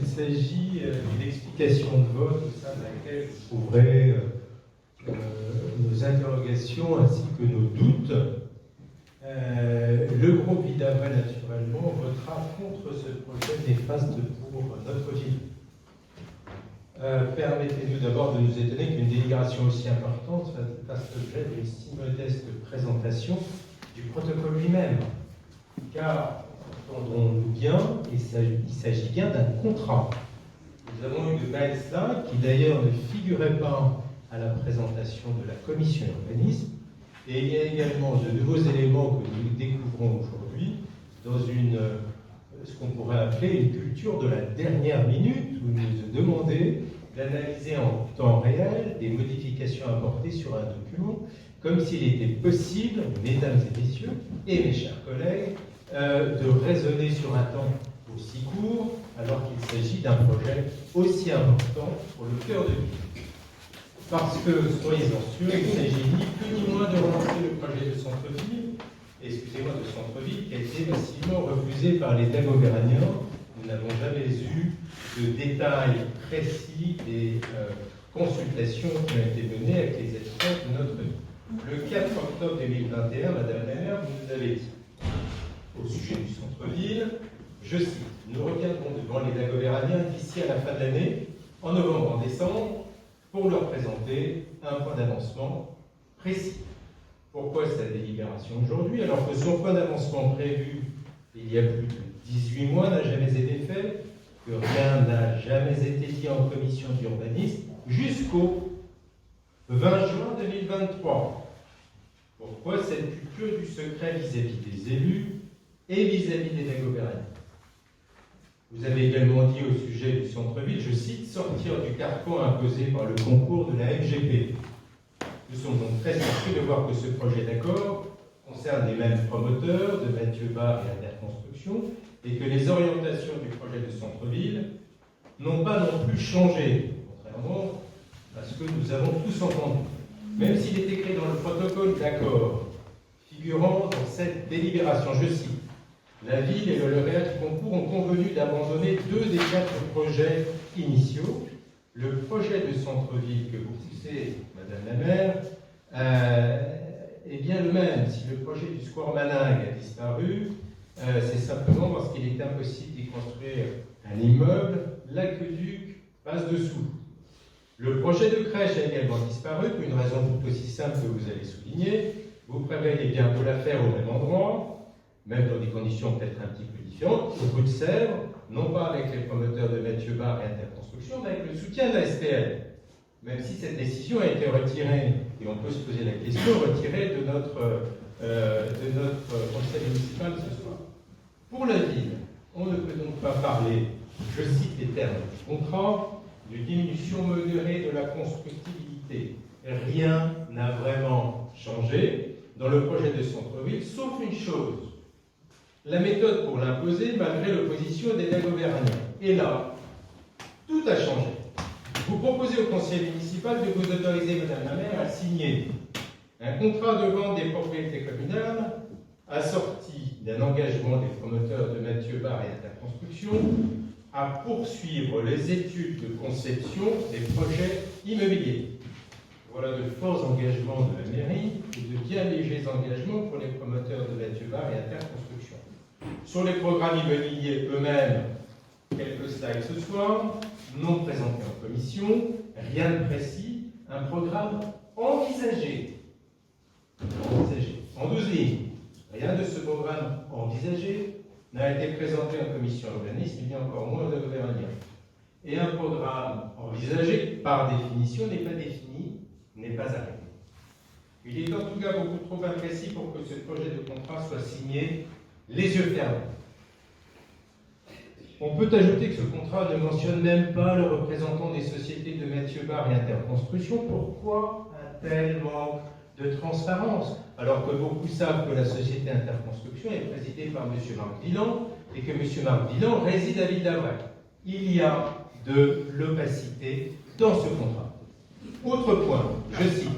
il s'agit d'une explication de vote au sein de laquelle vous trouverez nos interrogations ainsi que nos doutes. Le groupe Vidavray, naturellement, votera contre ce projet néfaste pour notre ville. Permettez-nous d'abord de nous étonner qu'une délibération aussi importante fasse l'objet d'une si modeste présentation du protocole lui-même. Car, entendons-nous bien, il s'agit bien d'un contrat. Nous avons eu de belles slides qui d'ailleurs ne figuraient pas à la présentation de la commission urbanisme. Et il y a également de nouveaux éléments que nous découvrons aujourd'hui dans ce qu'on pourrait appeler une culture de la dernière minute, où nous nous demandez d'analyser en temps réel des modifications apportées sur un document, comme s'il était possible, mesdames et messieurs, et mes chers collègues, de raisonner sur un temps aussi court, alors qu'il s'agit d'un projet aussi important pour le cœur de ville. Parce que, soyez-en sûrs, il ne s'agit ni plus ni moins de relancer le projet de centre-ville, excusez-moi, de centre-ville, qui a été massivement refusé par les démograniens. Nous n'avons jamais eu de détails précis des consultations qui ont été menées avec les experts de notre ville. Le 4 octobre 2021, Madame la maire, vous nous avez dit, au sujet du centre-ville, je cite, « Nous reviendrons devant les Dagobéraniens d'ici à la fin de l'année, en novembre, en décembre, pour leur présenter un point d'avancement précis. » Pourquoi cette délibération aujourd'hui, alors que son point d'avancement prévu il y a plus de 18 mois n'a jamais été fait, que rien n'a jamais été dit en commission d'urbanisme, jusqu'au 20 juin 2023. Pourquoi cette culture du secret vis-à-vis des élus et vis-à-vis des Dagobéraniens? Vous avez également dit au sujet du centre-ville, je cite, sortir du carcan imposé par le concours de la FGP. Nous sommes donc très surpris de voir que ce projet d'accord concerne les mêmes promoteurs de Mathieu Barre et Interconstruction et que les orientations du projet de centre-ville n'ont pas non plus changé, contrairement à ce que nous avons tous entendu. Même s'il est écrit dans le protocole d'accord figurant dans cette délibération, je cite, la ville et le lauréat du concours ont convenu d'abandonner 2 des 4 projets initiaux. Le projet de centre-ville que vous poussez, Madame la maire, est bien le même. Si le projet du Square Maningue a disparu, c'est simplement parce qu'il est impossible d'y construire un immeuble, l'aqueduc passe dessous. Le projet de crèche a également disparu, pour une raison tout aussi simple que vous avez soulignée. Vous prévoyez bientôt la faire au même endroit, même dans des conditions peut-être un petit peu différentes, au bout de Sèvres, non pas avec les promoteurs de Mathieu Barre et Interconstruction, mais avec le soutien de la SPL. Même si cette décision a été retirée, et on peut se poser la question, retirée de notre conseil municipal ce soir. Pour la ville, on ne peut donc pas parler, je cite les termes du contrat, de diminution modérée de la constructibilité. Rien n'a vraiment changé dans le projet de centre-ville, sauf une chose, la méthode pour l'imposer malgré l'opposition des Dagobéraniens. Et là, tout a changé. Vous proposez au conseil municipal de vous autoriser, Madame la maire, à signer un contrat de vente des propriétés communales assorti d'un engagement des promoteurs de Mathieu Barre et Interconstruction à poursuivre les études de conception des projets immobiliers. Voilà de forts engagements de la mairie et de bien légers engagements pour les promoteurs de Mathieu Barre et Interconstruction. Sur les programmes immobiliers eux-mêmes, quelques slides ce soir, non présentés en commission, rien de précis, un programme envisagé. En 12 lignes. Rien de ce programme envisagé n'a été présenté en commission urbanisme, il y a encore moins de gouvernement. Et un programme envisagé, par définition, n'est pas défini, n'est pas arrêté. Il est en tout cas beaucoup trop imprécis pour que ce projet de contrat soit signé les yeux fermés. On peut ajouter que ce contrat ne mentionne même pas le représentant des sociétés de Mathieu Barre et Interconstruction. Pourquoi un tel manque de transparence, alors que beaucoup savent que la société Interconstruction est présidée par M. Marc Villan et que M. Marc Villan réside à Ville-d'Avray. Il y a de l'opacité dans ce contrat. Autre point, je cite.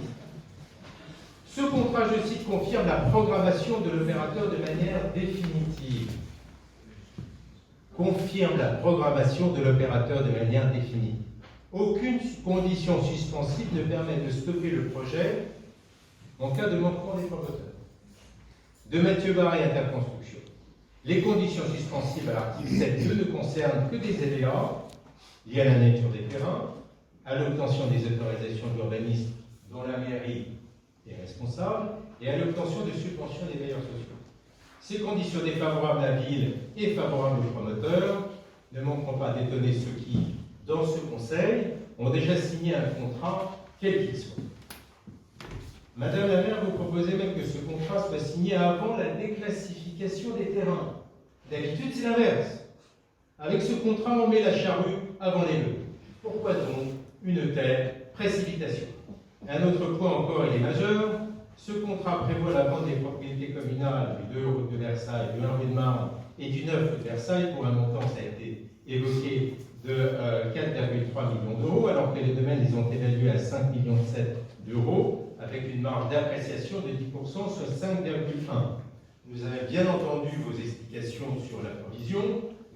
Ce contrat, je cite, confirme la programmation de l'opérateur de manière définitive. confirme la programmation de l'opérateur de manière définie. Aucune condition suspensive ne permet de stopper le projet en cas de manquement des promoteurs. De Mathieu Barre et Interconstruction. Les conditions suspensives à l'article 7.2 ne concernent que des aléas liés à la nature des terrains, à l'obtention des autorisations d'urbanisme dont la mairie est responsable, et à l'obtention de subventions des bailleurs sociaux. Ces conditions défavorables à la ville et favorables aux promoteurs ne manqueront pas d'étonner ceux qui, dans ce conseil, ont déjà signé un contrat, quel qu'il soit. Madame la maire, vous proposez même que ce contrat soit signé avant la déclassification des terrains. D'habitude, c'est l'inverse. Avec ce contrat, on met la charrue avant les bœufs. Pourquoi donc une telle précipitation? Un autre point encore, il est majeur. Ce contrat prévoit la vente des propriétés communales du 2 route de Versailles, du 1 rue de Marne et du 9 rue de Versailles pour un montant, ça a été évoqué, de 4,3 millions d'euros, alors que les domaines ils ont été évalués à 5,7 millions d'euros, avec une marge d'appréciation de 10%, soit 5,1. Vous avez bien entendu vos explications sur la provision,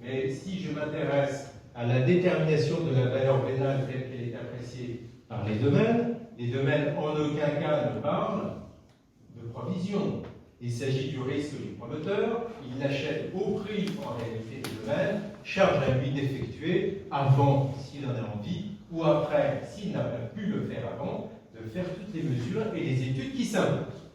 mais si je m'intéresse à la détermination de la valeur vénale telle qu'elle est appréciée par les domaines en aucun cas ne parlent de provision. Il s'agit du risque du promoteur, il l'achète au prix en réalité du domaine, charge à lui d'effectuer avant, s'il en a envie, ou après, s'il n'a pas pu le faire avant, de faire toutes les mesures et les études qui s'imposent.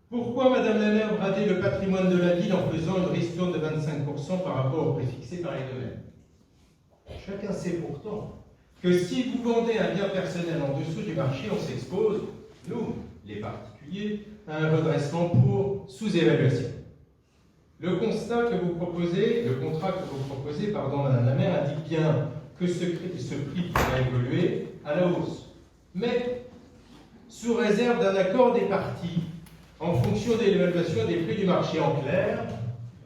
Pourquoi, Madame la maire, brader le patrimoine de la ville en faisant une ristourne de 25% par rapport au prix fixé par les domaines? Chacun sait pourtant que si vous vendez un bien personnel en dessous du marché, on s'expose, nous, les particuliers, à un redressement pour sous-évaluation. Le contrat que vous proposez, Madame la maire, indique bien que ce prix pourra évoluer à la hausse, mais sous réserve d'un accord des parties en fonction de l'évaluation des prix du marché. En clair,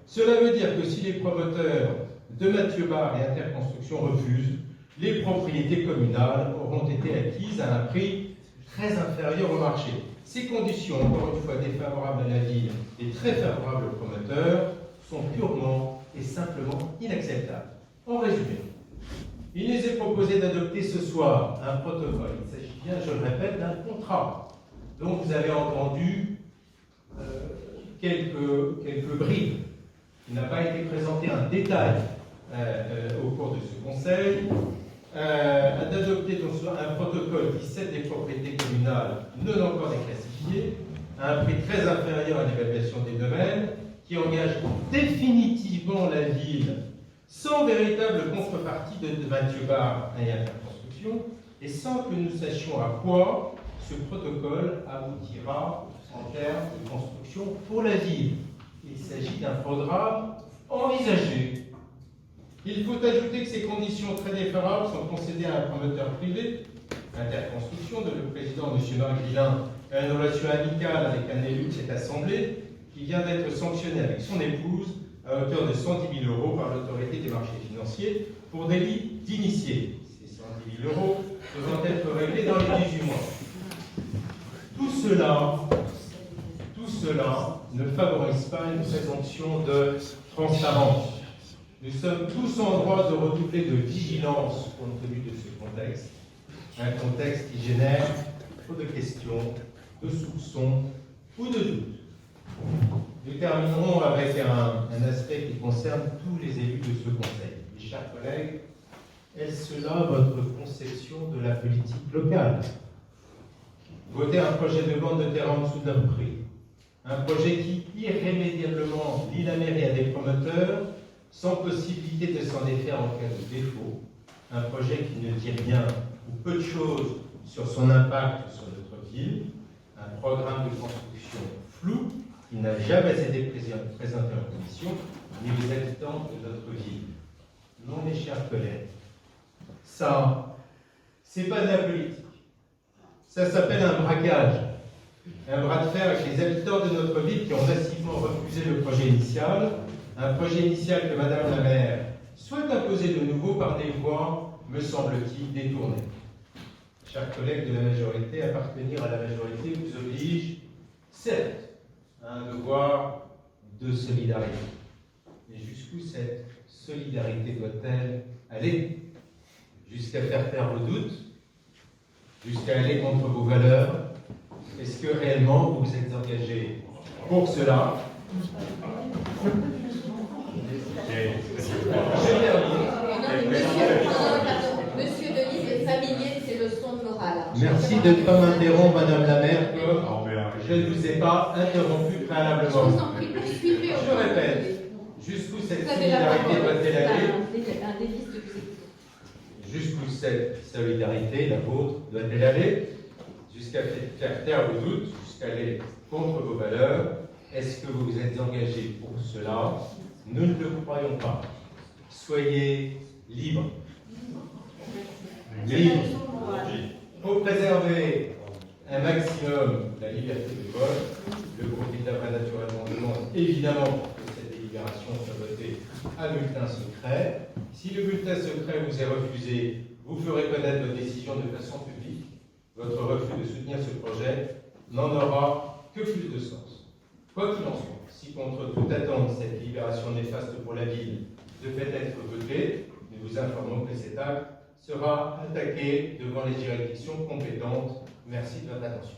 cela veut dire que si les promoteurs de Mathieu Barre et Interconstruction refusent, les propriétés communales auront été acquises à un prix très inférieur au marché. Ces conditions, encore une fois défavorables à la ville et très favorables aux promoteurs, sont purement et simplement inacceptables. En résumé, il nous est proposé d'adopter ce soir un protocole. Il s'agit bien, je le répète, d'un contrat dont vous avez entendu quelques bribes. Il n'a pas été présenté un détail au cours de ce conseil. D'adopter un protocole qui cède des propriétés communales non encore déclassifiées à un prix très inférieur à l'évaluation des domaines, qui engage définitivement la ville sans véritable contrepartie de Mathieu Barre et Interconstruction, et sans que nous sachions à quoi ce protocole aboutira en termes de construction pour la ville. Il s'agit d'un programme envisagé. Il faut ajouter que ces conditions très défavorables sont concédées à un promoteur privé, Interconstruction, dont le président, M. Marc Villain, a une relation amicale avec un élu de cette assemblée, qui vient d'être sanctionné avec son épouse à hauteur de 110 000 euros par l'autorité des marchés financiers pour délit d'initié. Ces 110 000 euros devant être réglés dans les 18 mois. Tout cela ne favorise pas une présomption de transparence. Nous sommes tous en droit de redoubler de vigilance compte tenu de ce contexte, un contexte qui génère trop de questions, de soupçons ou de doutes. Nous terminerons avec un aspect qui concerne tous les élus de ce conseil. Mes chers collègues, est-ce cela votre conception de la politique locale? Voter un projet de vente de terrain en dessous d'un prix, un projet qui irrémédiablement lie la mairie à des promoteurs sans possibilité de s'en défaire en cas de défaut, un projet qui ne dit rien ou peu de choses sur son impact sur notre ville, un programme de construction flou qui n'a jamais été présenté en commission, ni aux habitants de notre ville. Non, mes chers collègues, ça, c'est pas de la politique. Ça s'appelle un braquage, un bras de fer avec les habitants de notre ville qui ont massivement refusé le projet initial, un projet initial que Madame la maire souhaite imposer de nouveau par des voies, me semble-t-il, détournées. Chers collègues de la majorité, appartenir à la majorité vous oblige, certes, à un devoir de solidarité. Mais jusqu'où cette solidarité doit-elle aller? Jusqu'à faire taire vos doutes? Jusqu'à aller contre vos valeurs? Est-ce que réellement vous vous êtes engagé pour cela? Monsieur Denis est familier de ces leçons de morale. Merci de ne pas m'interrompre, Madame la maire, que je ne vous ai pas interrompu Je préalablement. vous en prie, poursuivez. Je répète, jusqu'où cette Vous avez la solidarité parole. doit-elle aller? Un délice de vous écouter. Jusqu'où cette solidarité, la vôtre, doit-elle aller? Jusqu'à faire taire vos doutes, jusqu'à aller contre vos valeurs. Est-ce que vous vous êtes engagé pour cela? Nous ne le croyons pas. Soyez libres. Libres. Pour préserver un maximum la liberté de vote, le groupe Vitamra naturellement demande évidemment que cette délibération soit votée à bulletin secret. Si le bulletin secret vous est refusé, vous ferez connaître votre décision de façon publique. Votre refus de soutenir ce projet n'en aura que plus de sens. Quoi qu'il en soit, si contre toute attente cette délibération néfaste pour la ville devait être votée, nous vous informons que cet acte sera attaqué devant les juridictions compétentes. Merci de votre attention.